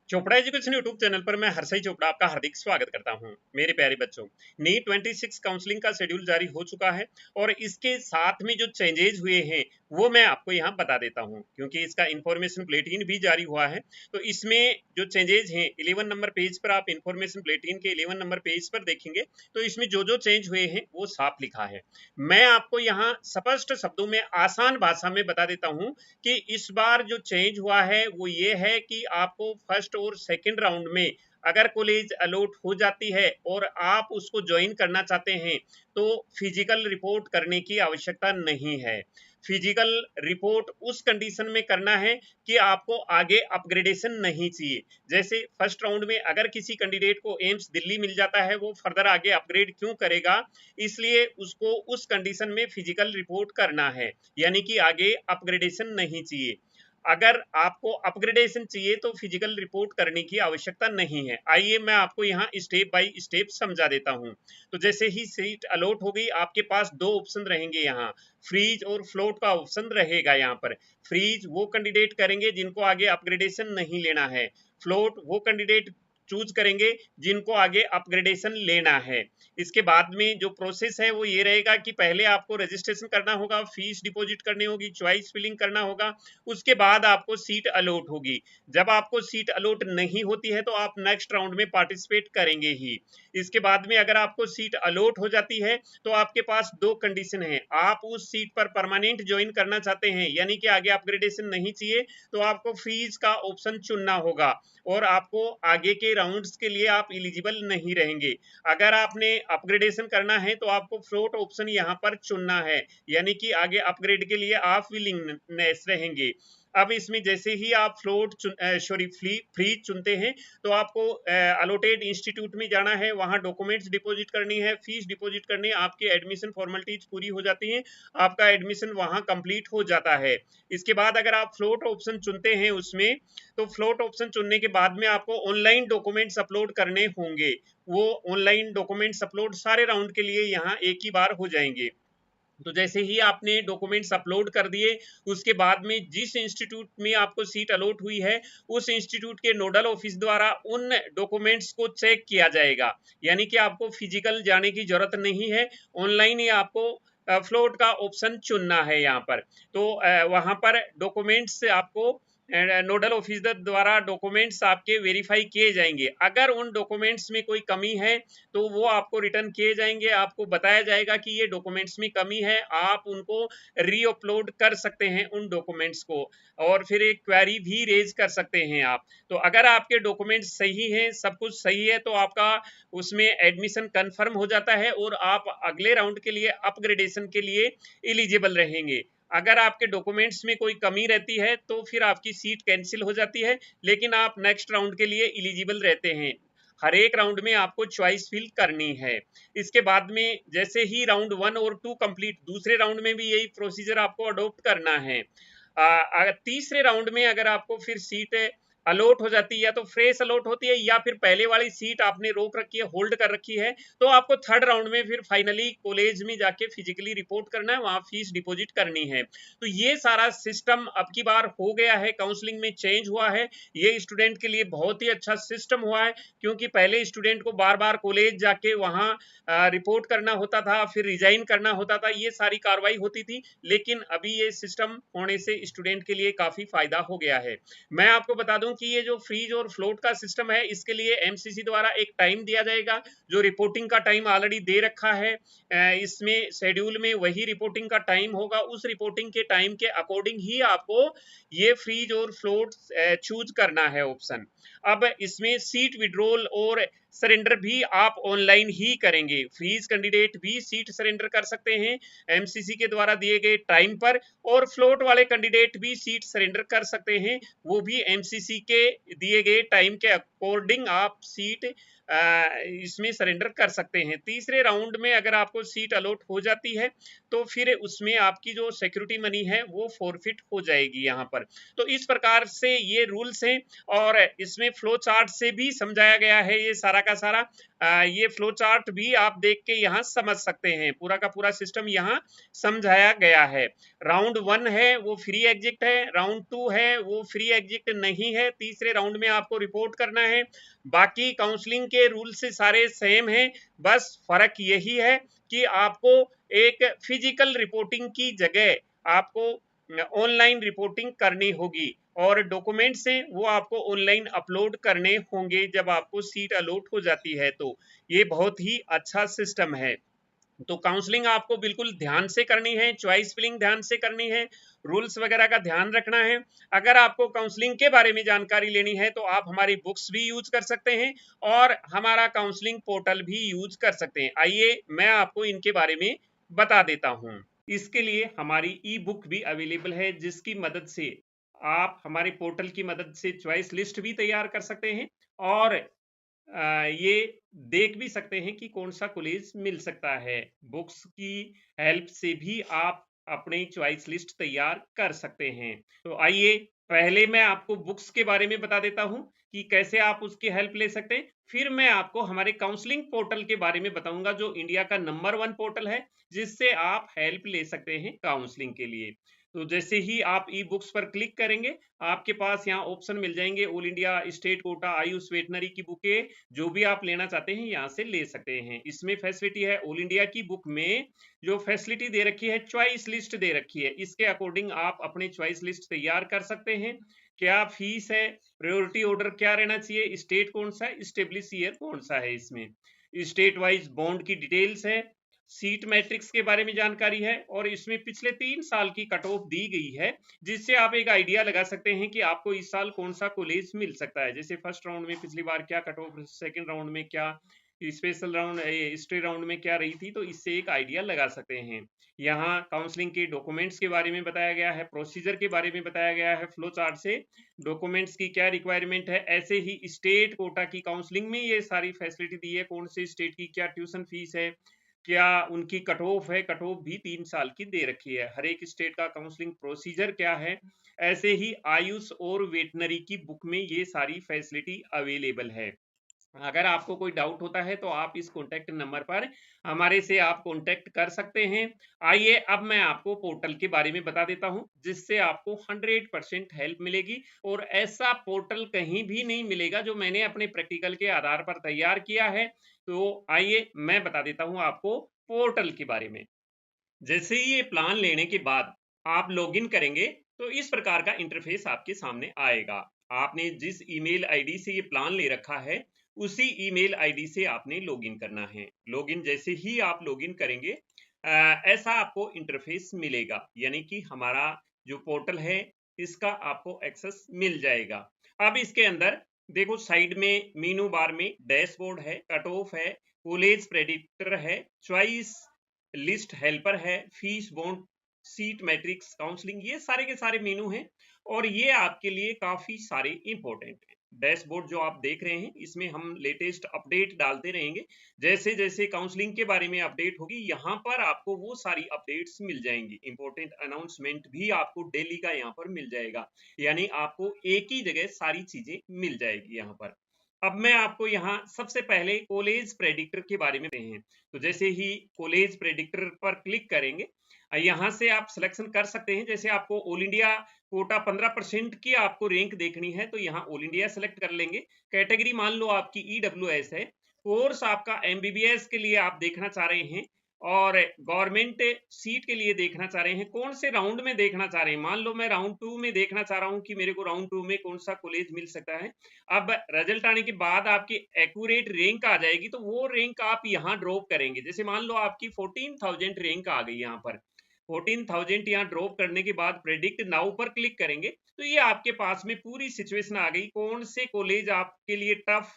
Chopra education YouTube channel पर मैं हर्षई चोपड़ा आपका हार्दिक स्वागत करता हूं। मेरे प्यारे बच्चों, नीट 26 काउंसलिंग का शेड्यूल जारी हो चुका है और इसके साथ में जो चेंजेज हुए हैं वो मैं आपको यहां बता देता हूं, क्योंकि इसका इंफॉर्मेशन बुलेटिन भी जारी हुआ है। तो इसमें जो चेंजेज हैं 11 नंबर पेज पर, आप इंफॉर्मेशन बुलेटिन के 11 नंबर पेज पर देखेंगे तो इसमें जो जो चेंज हुए हैं वो साफ लिखा है। मैं आपको यहाँ स्पष्ट शब्दों में आसान भाषा में बता देता हूँ कि इस बार जो चेंज हुआ है वो ये है कि आपको फर्स्ट और सेकंड राउंड में अगर कॉलेज अलॉट हो जाती है और आप उसको ज्वाइन करना चाहते हैं तो फिजिकल रिपोर्ट करने की आवश्यकता नहीं है। फिजिकल रिपोर्ट उस कंडीशन में करना है कि आपको आगे अपग्रेडेशन नहीं चाहिए। जैसे फर्स्ट राउंड में अगर किसी कैंडिडेट को एम्स दिल्ली मिल जाता है, वो फर्दर आगे अपग्रेड क्यों करेगा, इसलिए उसको उस कंडीशन में फिजिकल रिपोर्ट करना है, यानी कि आगे अपग्रेडेशन नहीं चाहिए। अगर आपको अपग्रेडेशन चाहिए तो फिजिकल रिपोर्ट करने की आवश्यकता नहीं है। आइए मैं आपको यहाँ स्टेप बाय स्टेप समझा देता हूँ। तो जैसे ही सीट अलॉट हो गई, आपके पास दो ऑप्शन रहेंगे यहाँ, फ्रीज और फ्लोट का ऑप्शन रहेगा। यहाँ पर फ्रीज वो कैंडिडेट करेंगे जिनको आगे अपग्रेडेशन नहीं लेना है, फ्लोट वो कैंडिडेट चूज करेंगे जिनको आगे अपग्रेडेशन लेना है। इसके बाद में जो प्रोसेस है वो ये रहेगा कि पहले आपको रजिस्ट्रेशन करना होगा, फीस डिपॉजिट करनी होगी, चॉइस फिलिंग करना होगा, उसके बाद आपको सीट अलॉट होगी। जब आपको सीट अलॉट नहीं होती है तो आप नेक्स्ट राउंड में पार्टिसिपेट करेंगे ही। इसके बाद में अगर आपको सीट अलॉट हो जाती है तो आपके पास दो कंडीशन है, आप उस सीट पर परमानेंट ज्वाइन करना चाहते हैं यानी कि आगे अपग्रेडेशन नहीं चाहिए तो आपको फीस का ऑप्शन चुनना होगा और आपको आगे के राउंड्स के लिए आप इलिजिबल नहीं रहेंगे। अगर आपने अपग्रेडेशन करना है तो आपको फ्लोट ऑप्शन यहाँ पर चुनना है, यानी कि आगे अपग्रेड के लिए आप विलिंगनेस रहेंगे। अब इसमें जैसे ही आप फ्लोट फ्री चुनते हैं तो आपको अलॉटेड इंस्टीट्यूट में जाना है, वहां डॉक्यूमेंट्स डिपॉजिट करनी है, फीस डिपॉजिट करनी है, आपकी एडमिशन फॉर्मेलिटीज पूरी हो जाती है, आपका एडमिशन वहां कंप्लीट हो जाता है। इसके बाद अगर आप फ्लोट ऑप्शन चुनते हैं उसमें, तो फ्लोट ऑप्शन चुनने के बाद में आपको ऑनलाइन डॉक्यूमेंट्स अपलोड करने होंगे। वो ऑनलाइन डॉक्यूमेंट्स अपलोड सारे राउंड के लिए यहाँ एक ही बार हो जाएंगे। तो जैसे ही आपने डॉक्यूमेंट्स अपलोड कर दिए, उसके बाद में जिस इंस्टीट्यूट में आपको सीट अलॉट हुई है उस इंस्टीट्यूट के नोडल ऑफिस द्वारा उन डॉक्यूमेंट्स को चेक किया जाएगा, यानी कि आपको फिजिकल जाने की जरूरत नहीं है, ऑनलाइन ही आपको फ्लोट का ऑप्शन चुनना है यहाँ पर। तो वहां पर डॉक्यूमेंट्स आपको नोडल ऑफिसर द्वारा डॉक्यूमेंट्स आपके वेरीफाई किए जाएंगे। अगर उन डॉक्यूमेंट्स में कोई कमी है तो वो आपको रिटर्न किए जाएंगे, आपको बताया जाएगा कि ये डॉक्यूमेंट्स में कमी है, आप उनको री अपलोड कर सकते हैं उन डॉक्यूमेंट्स को, और फिर एक क्वेरी भी रेज कर सकते हैं आप। तो अगर आपके डॉक्यूमेंट्स सही हैं, सब कुछ सही है, तो आपका उसमें एडमिशन कंफर्म हो जाता है और आप अगले राउंड के लिए अपग्रेडेशन के लिए एलिजिबल रहेंगे। अगर आपके डॉक्यूमेंट्स में कोई कमी रहती है तो फिर आपकी सीट कैंसिल हो जाती है, लेकिन आप नेक्स्ट राउंड के लिए एलिजिबल रहते हैं। हर एक राउंड में आपको चॉइस फिल करनी है। इसके बाद में जैसे ही राउंड 1 और 2 कंप्लीट, दूसरे राउंड में भी यही प्रोसीजर आपको अडॉप्ट करना है। तीसरे राउंड में अगर आपको फिर सीट अलॉट हो जाती है, या तो फ्रेश अलॉट होती है या फिर पहले वाली सीट आपने रोक रखी है, होल्ड कर रखी है, तो आपको थर्ड राउंड में फिर फाइनली कॉलेज में जाके फिजिकली रिपोर्ट करना है, वहां फीस डिपॉजिट करनी है। तो ये सारा सिस्टम अब की बार हो गया है, काउंसलिंग में चेंज हुआ है। ये स्टूडेंट के लिए बहुत ही अच्छा सिस्टम हुआ है, क्योंकि पहले स्टूडेंट को बार बार कॉलेज जाके वहां रिपोर्ट करना होता था, फिर रिजाइन करना होता था, ये सारी कार्रवाई होती थी। लेकिन अभी ये सिस्टम होने से स्टूडेंट के लिए काफी फायदा हो गया है। मैं आपको बता दूं कि ये जो फ्रीज और फ्लोट का सिस्टम है, इसके लिए एमसीसी द्वारा एक टाइम दिया जाएगा, जो रिपोर्टिंग का टाइम ऑलरेडी दे रखा है। इसमें शेड्यूल में वही रिपोर्टिंग का टाइम होगा, उस रिपोर्टिंग के टाइम के अकॉर्डिंग ही आपको ये फ्रीज और फ्लोट चूज करना है ऑप्शन। अब इसमें सीट विड्रॉल और सरेंडर भी आप ऑनलाइन ही करेंगे। फ्रीज कैंडिडेट भी सीट सरेंडर कर सकते हैं एमसीसी के द्वारा दिए गए टाइम पर, और फ्लोट वाले कैंडिडेट भी सीट सरेंडर कर सकते हैं, वो भी एमसीसी के दिए गए टाइम के अकॉर्डिंग आप सीट इसमें सरेंडर कर सकते हैं। तीसरे राउंड में अगर आपको सीट अलॉट हो जाती है तो फिर उसमें आपकी जो सिक्योरिटी मनी है वो फॉरफिट हो जाएगी यहाँ पर। तो इस प्रकार से ये रूल्स हैं और इसमें फ्लो चार्ट से भी समझाया गया है ये सारा का सारा। ये फ्लो चार्ट भी आप देख के यहाँ समझ सकते हैं, पूरा का पूरा सिस्टम यहाँ समझाया गया है। राउंड 1 है वो फ्री एग्जिट है, राउंड 2 है वो फ्री एग्जिट नहीं है, तीसरे राउंड में आपको रिपोर्ट करना है। बाकी काउंसलिंग के रूल से सारे सेम हैं, बस फर्क यही है कि आपको एक फिजिकल रिपोर्टिंग की जगह आपको ऑनलाइन रिपोर्टिंग करनी होगी और डॉक्यूमेंट्स हैं वो आपको ऑनलाइन अपलोड करने होंगे जब आपको सीट अलॉट हो जाती है। तो ये बहुत ही अच्छा सिस्टम है। तो काउंसलिंग आपको बिल्कुल ध्यान से करनी है, चॉइस फिलिंग ध्यान से करनी है, रूल्स वगैरह का ध्यान रखना है। अगर आपको काउंसलिंग के बारे में जानकारी लेनी है तो आप हमारी बुक्स भी यूज कर सकते हैं और हमारा काउंसलिंग पोर्टल भी यूज कर सकते हैं। आइए मैं आपको इनके बारे में बता देता हूं। इसके लिए हमारी ई बुक भी अवेलेबल है जिसकी मदद से आप हमारे पोर्टल की मदद से चॉइस लिस्ट भी तैयार कर सकते हैं और ये देख भी सकते हैं कि कौन सा कॉलेज मिल सकता है। बुक्स की हेल्प से भी आप अपनी चॉइस लिस्ट तैयार कर सकते हैं। तो आइए पहले मैं आपको बुक्स के बारे में बता देता हूं कि कैसे आप उसकी हेल्प ले सकते हैं, फिर मैं आपको हमारे काउंसलिंग पोर्टल के बारे में बताऊंगा जो इंडिया का नंबर 1 पोर्टल है जिससे आप हेल्प ले सकते हैं काउंसलिंग के लिए। तो जैसे ही आप ई बुक्स पर क्लिक करेंगे आपके पास यहाँ ऑप्शन मिल जाएंगे, all India state quota Ayush veterinary की बुकें जो भी आप लेना चाहते हैं यहाँ से ले सकते हैं। इसमें फैसिलिटी है, ऑल इंडिया की बुक में जो फैसिलिटी दे रखी है चॉइस लिस्ट दे रखी है, इसके अकॉर्डिंग आप अपनी चॉइस लिस्ट तैयार कर सकते हैं। क्या फीस है, प्रायोरिटी ऑर्डर क्या रहना चाहिए, स्टेट कौन सा है, स्टेब्लिश ईयर कौन सा है, इसमें स्टेट वाइज बॉन्ड की डिटेल्स है, सीट मैट्रिक्स के बारे में जानकारी है और इसमें पिछले 3 साल की कट ऑफ दी गई है जिससे आप एक आइडिया लगा सकते हैं कि आपको इस साल कौन सा कॉलेज मिल सकता है। जैसे फर्स्ट राउंड में पिछली बार क्या कट ऑफ, सेकेंड राउंड में क्या, स्पेशल राउंड, स्टे राउंड में क्या रही थी, तो इससे एक आइडिया लगा सकते हैं। यहाँ काउंसलिंग के डॉक्यूमेंट्स के बारे में बताया गया है, प्रोसीजर के बारे में बताया गया है, फ्लो चार्ट से डॉक्यूमेंट्स की क्या रिक्वायरमेंट है। ऐसे ही स्टेट कोटा की काउंसलिंग में ये सारी फैसिलिटी दी है, कौन से स्टेट की क्या ट्यूशन फीस है, क्या उनकी कट ऑफ है, कट ऑफ भी 3 साल की दे रखी है, हर एक स्टेट का काउंसलिंग प्रोसीजर क्या है। ऐसे ही आयुष और वेटनरी की बुक में ये सारी फैसिलिटी अवेलेबल है। अगर आपको कोई डाउट होता है तो आप इस कॉन्टैक्ट नंबर पर हमारे से आप कॉन्टैक्ट कर सकते हैं। आइए अब मैं आपको पोर्टल के बारे में बता देता हूं जिससे आपको 100% हेल्प मिलेगी और ऐसा पोर्टल कहीं भी नहीं मिलेगा जो मैंने अपने प्रैक्टिकल के आधार पर तैयार किया है। तो आइए मैं बता देता हूं आपको पोर्टल के बारे में। जैसे ही ये प्लान लेने के बाद आप लॉगिन करेंगे तो इस प्रकार का इंटरफेस आपके सामने आएगा। आपने जिस ईमेल आईडी से ये प्लान ले रखा है उसी ईमेल आईडी से आपने लॉगिन करना है। लॉगिन जैसे ही आप लॉगिन करेंगे ऐसा आपको इंटरफेस मिलेगा, यानी कि हमारा जो पोर्टल है इसका आपको एक्सेस मिल जाएगा। अब इसके अंदर देखो साइड में मेनू बार में डैशबोर्ड है, कट ऑफ है, कॉलेज प्रेडिक्टर है, चॉइस लिस्ट हेल्पर है, fees bond, seat matrix, counselling, ये सारे के सारे मेनू हैं और ये आपके लिए काफी सारे इंपॉर्टेंट हैं। डैशबोर्ड जो आप देख रहे हैं इसमें हम लेटेस्ट अपडेट डालते रहेंगे, जैसे जैसे काउंसलिंग के बारे में अपडेट होगी यहाँ पर आपको वो सारी अपडेट्स मिल जाएंगी। इंपॉर्टेंट अनाउंसमेंट भी आपको डेली का यहाँ पर मिल जाएगा, यानी आपको एक ही जगह सारी चीजें मिल जाएगी यहाँ पर। अब मैं आपको यहाँ सबसे पहले कॉलेज प्रेडिक्टर के बारे में हैं। तो जैसे ही कॉलेज प्रेडिक्टर पर क्लिक करेंगे यहाँ से आप सिलेक्शन कर सकते हैं। जैसे आपको ऑल इंडिया कोटा 15% की आपको रैंक देखनी है तो यहाँ ऑल इंडिया सेलेक्ट कर लेंगे। कैटेगरी मान लो आपकी EWS है, कोर्स आपका MBBS के लिए आप देखना चाह रहे हैं और गवर्नमेंट सीट के लिए देखना चाह रहे हैं, कौन से राउंड में देखना चाह रहे हैं। मान लो मैं राउंड 2 में देखना चाह रहा हूं कि मेरे को राउंड 2 में कौन सा कॉलेज मिल सकता है। अब रिजल्ट आने के बाद आपकी एक्यूरेट रैंक आ जाएगी तो वो रैंक आप यहाँ ड्रॉप करेंगे। जैसे मान लो आपकी 14,000 रैंक आ गई, यहाँ पर 14,000 यहाँ ड्रॉप करने के बाद प्रेडिक्ट नाउ पर क्लिक करेंगे तो ये आपके पास में पूरी सिचुएशन आ गई, कौन से कॉलेज आपके लिए टफ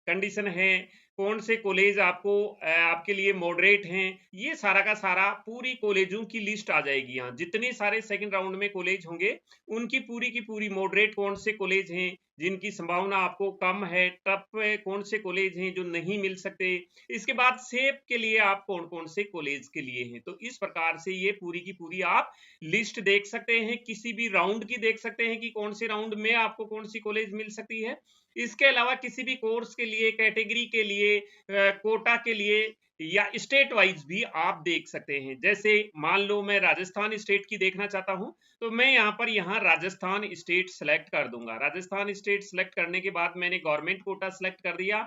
कंडीशन है, कौन से कॉलेज आपको आपके लिए मॉडरेट हैं, ये सारा का सारा पूरी कॉलेजों की लिस्ट आ जाएगी। यहाँ जितने सारे सेकंड राउंड में कॉलेज होंगे उनकी पूरी की पूरी मॉडरेट कौन से कॉलेज हैं जिनकी संभावना आपको कम है, टफ कौन से कॉलेज हैं जो नहीं मिल सकते, इसके बाद सेफ के लिए आप कौन कौन से कॉलेज के लिए हैं। तो इस प्रकार से ये पूरी की पूरी आप लिस्ट देख सकते हैं, किसी भी राउंड की देख सकते हैं कि कौन से राउंड में आपको कौन सी कॉलेज मिल सकती है। इसके अलावा किसी भी कोर्स के लिए, कैटेगरी के लिए, कोटा के लिए या स्टेट वाइज भी आप देख सकते हैं। जैसे मान लो मैं राजस्थान स्टेट की देखना चाहता हूं, तो मैं यहाँ राजस्थान स्टेट सेलेक्ट कर दूंगा। राजस्थान स्टेट सेलेक्ट करने के बाद मैंने गवर्नमेंट कोटा सेलेक्ट कर दिया,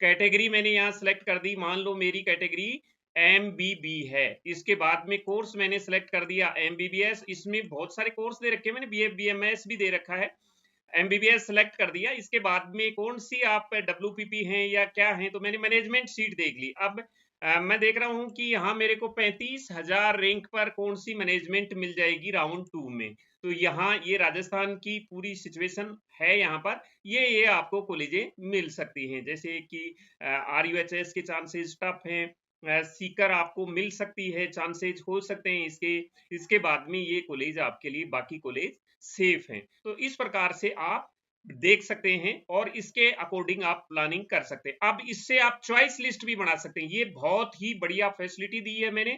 कैटेगरी मैंने यहाँ सेलेक्ट कर दी, मान लो मेरी कैटेगरी MBB है। इसके बाद में कोर्स मैंने सेलेक्ट कर दिया MBBS, इसमें बहुत सारे कोर्स दे रखे हैं मैंने, BF BMS भी दे रखा है, MBBS सेलेक्ट कर दिया। इसके बाद में कौन सी आप WPP हैं या क्या हैं, तो मैंने मैनेजमेंट सीट देख ली। अब मैं देख रहा हूं कि यहाँ मेरे को 35,000 रैंक पर कौन सी मैनेजमेंट मिल जाएगी राउंड 2 में। तो यहाँ ये राजस्थान की पूरी सिचुएशन है, यहाँ पर ये आपको कॉलेजें मिल सकती हैं, जैसे कि RUHS के चांसेस टफ हैं, सीकर आपको मिल सकती है, चांसेस हो सकते हैं इसके। इसके बाद में ये कॉलेज आपके लिए बाकी कॉलेज सेफ हैं। तो इस प्रकार से आप देख सकते हैं और इसके अकॉर्डिंग आप प्लानिंग कर सकते हैं। अब इससे आप चॉइस लिस्ट भी बना सकते हैं, ये बहुत ही बढ़िया फैसिलिटी दी है मैंने।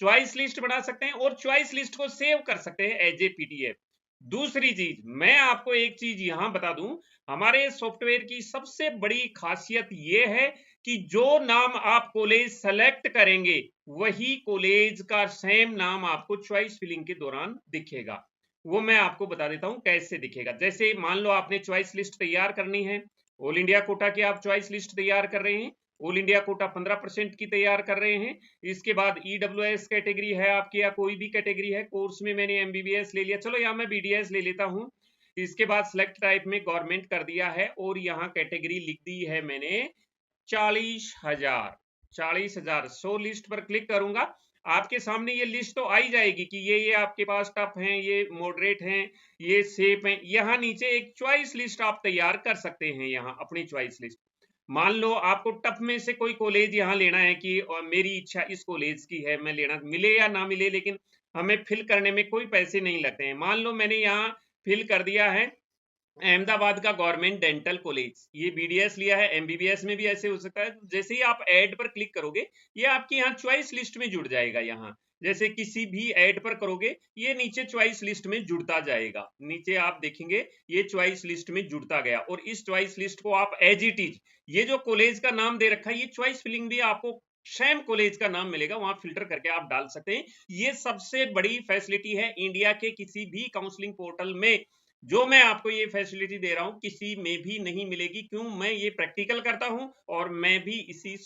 चॉइस लिस्ट बना सकते हैं और चॉइस लिस्ट को सेव कर सकते हैं एज ए PDF। दूसरी चीज मैं आपको एक चीज यहां बता दूं, हमारे सॉफ्टवेयर की सबसे बड़ी खासियत ये है कि जो नाम आप कॉलेज सेलेक्ट करेंगे वही कॉलेज का सेम नाम आपको चॉइस फिलिंग के दौरान दिखेगा। वो मैं आपको बता देता हूं कैसे दिखेगा। जैसे मान लो आपने चॉइस लिस्ट तैयार करनी है, ऑल इंडिया कोटा की आप चॉइस लिस्ट तैयार कर रहे हैं, ऑल इंडिया कोटा 15% की तैयार कर रहे हैं। इसके बाद EWS कैटेगरी है आपकी या कोई भी कैटेगरी है, कोर्स में मैंने MBBS ले लिया, चलो यहाँ मैं BDS ले लेता हूँ। इसके बाद सिलेक्ट टाइप में गवर्नमेंट कर दिया है और यहाँ कैटेगरी लिख दी है मैंने 40,000। 40,000 100 लिस्ट पर क्लिक करूंगा, आपके सामने ये लिस्ट तो आई जाएगी कि ये आपके पास टफ हैं, ये मॉडरेट हैं, ये सेफ हैं। यहाँ नीचे एक चॉइस लिस्ट आप तैयार कर सकते हैं, यहाँ अपनी चॉइस लिस्ट। मान लो आपको टफ में से कोई कॉलेज यहाँ लेना है कि और मेरी इच्छा इस कॉलेज की है, मैं लेना, मिले या ना मिले लेकिन हमें फिल करने में कोई पैसे नहीं लगते हैं। मान लो मैंने यहाँ फिल कर दिया है अहमदाबाद का गवर्नमेंट डेंटल कॉलेज, ये BDS लिया है, MBBS में भी ऐसे हो सकता है। जैसे ही आप ऐड पर क्लिक करोगे ये आपकी यहाँ चॉइस लिस्ट में जुड़ जाएगा। यहाँ जैसे किसी भी ऐड पर करोगे ये नीचे चॉइस लिस्ट में जुड़ता जाएगा, नीचे आप देखेंगे ये चॉइस लिस्ट में जुड़ता गया। और इस चॉइस लिस्ट को आप एज इट इज, ये जो कॉलेज का नाम दे रखा है ये चॉइस फिलिंग भी आपको सेम कॉलेज का नाम मिलेगा, वहां फिल्टर करके आप डाल सकते हैं। ये सबसे बड़ी फैसिलिटी है इंडिया के किसी भी काउंसलिंग पोर्टल में, जो मैं आपको ये फैसिलिटी दे रहा हूं किसी में भी नहीं मिलेगी। क्यों? मैं ये प्रैक्टिकल करता हूं और मैं भी इसी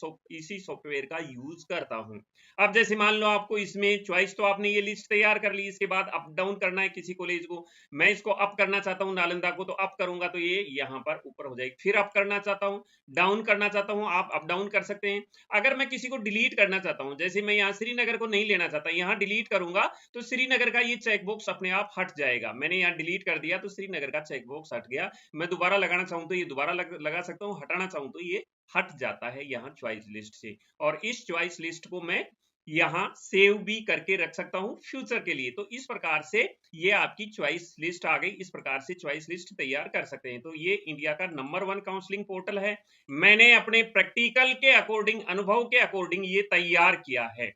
सॉफ्टवेयर का यूज करता हूं। अब जैसे मान लो आपको इसमें चॉइस, तो आपने ये लिस्ट तैयार कर ली, इसके बाद अप डाउन करना है किसी कॉलेज को। मैं इसको अप करना चाहता हूं नालंदा को, तो अप करूंगा तो ये यहाँ पर ऊपर हो जाएगी। फिर अप करना चाहता हूँ, डाउन करना चाहता हूँ, आप अप डाउन कर सकते हैं। अगर मैं किसी को डिलीट करना चाहता हूँ, जैसे मैं यहाँ श्रीनगर को नहीं लेना चाहता, यहाँ डिलीट करूंगा तो श्रीनगर का ये चेकबॉक्स अपने आप हट जाएगा। मैंने यहाँ डिलीट कर दिया तो श्रीनगर का चेकबॉक्स हट गया। मैं दोबारा लगाना चाहूं तो ये दोबारा लगा सकता हूं, हटाना चाहूं तो ये हट जाता है यहाँ चॉइस लिस्ट से। और इस चॉइस लिस्ट को मैं यहाँ सेव भी करके रख सकता हूं फ्यूचर के लिए। तो इस प्रकार से ये आपकी चॉइस लिस्ट आ गई, इस प्रकार से चॉइस लिस्ट तैयार कर सकते हैं। तो ये इंडिया का नंबर 1 काउंसलिंग पोर्टल है। मैंने अपने प्रैक्टिकल के अकॉर्डिंग, अनुभव के अकॉर्डिंग ये तैयार किया है,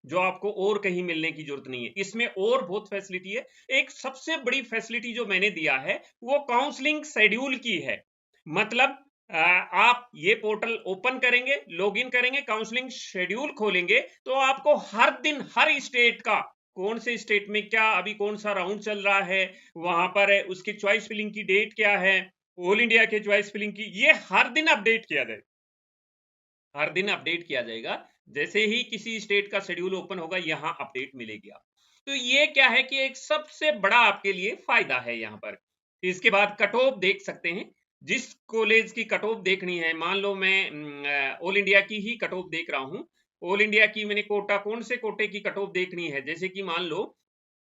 जो आपको और कहीं मिलने की जरूरत नहीं है। इसमें और बहुत फैसिलिटी है। एक सबसे बड़ी फैसिलिटी जो मैंने दिया है वो काउंसलिंग शेड्यूल की है। मतलब आप ये पोर्टल ओपन करेंगे, लॉगिन करेंगे, काउंसलिंग शेड्यूल खोलेंगे तो आपको हर दिन हर स्टेट का, कौन से स्टेट में क्या अभी कौन सा राउंड चल रहा है, वहां पर उसकी चॉइस फिलिंग की डेट क्या है, ऑल इंडिया के चॉइस फिलिंग की, ये हर दिन अपडेट किया जाएगा। हर दिन अपडेट किया जाएगा। जैसे ही किसी स्टेट का शेड्यूल ओपन होगा यहाँ अपडेट मिलेगी आपको। तो ये क्या है कि एक सबसे बड़ा आपके लिए फायदा है यहाँ पर। इसके बाद कट ऑफ देख सकते हैं, जिस कॉलेज की कट ऑफ देखनी है। मान लो मैं ऑल इंडिया की ही कट ऑफ देख रहा हूँ, ऑल इंडिया की मैंने कोटा, कौन से कोटे की कट ऑफ देखनी है, जैसे कि मान लो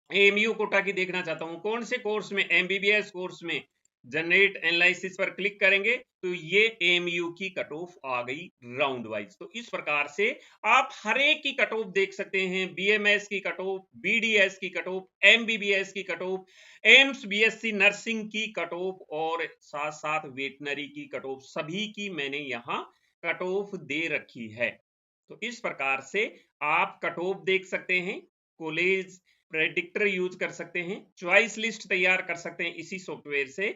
AMU कोटा की देखना चाहता हूँ, कौन से कोर्स में, MBBS कोर्स में जनरेट एनालिसिस पर क्लिक करेंगे तो ये एमयू की कट ऑफ आ गई राउंड वाइज। तो इस प्रकार से आप हर एक की कट ऑफ देख सकते हैं, बीएमएस की कट ऑफ, बीडीएस की कट ऑफ, एमबीबीएस की cut off, AIIMS BSc nursing की कट ऑफ और साथ साथ वेटनरी की कट ऑफ, सभी की मैंने यहाँ कट ऑफ दे रखी है। तो इस प्रकार से आप कट ऑफ देख सकते हैं, कॉलेज प्रेडिक्टर यूज कर सकते हैं, चॉइस लिस्ट तैयार कर सकते हैं इसी सॉफ्टवेयर से,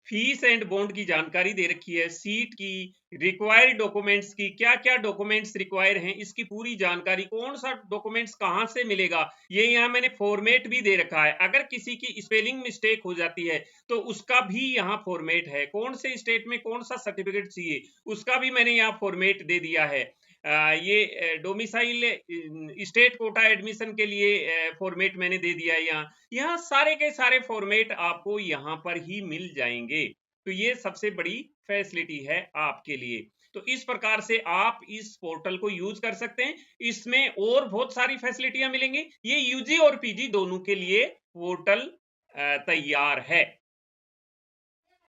फीस एंड बॉन्ड की जानकारी दे रखी है, सीट की, रिक्वायर्ड डॉक्यूमेंट्स की, क्या क्या डॉक्यूमेंट्स रिक्वायर हैं इसकी पूरी जानकारी, कौन सा डॉक्यूमेंट्स कहां से मिलेगा ये यहाँ मैंने फॉर्मेट भी दे रखा है। अगर किसी की स्पेलिंग मिस्टेक हो जाती है तो उसका भी यहाँ फॉर्मेट है, कौन से स्टेट में कौन सा सर्टिफिकेट चाहिए उसका भी मैंने यहाँ फॉर्मेट दे दिया है। ये डोमिसाइल स्टेट कोटा एडमिशन के लिए फॉर्मेट मैंने दे दिया है। यहाँ सारे के सारे फॉर्मेट आपको यहाँ पर ही मिल जाएंगे। तो ये सबसे बड़ी फैसिलिटी है आपके लिए। तो इस प्रकार से आप इस पोर्टल को यूज कर सकते हैं। इसमें और बहुत सारी फैसिलिटियां मिलेंगी। ये यूजी और पीजी दोनों के लिए पोर्टल तैयार है।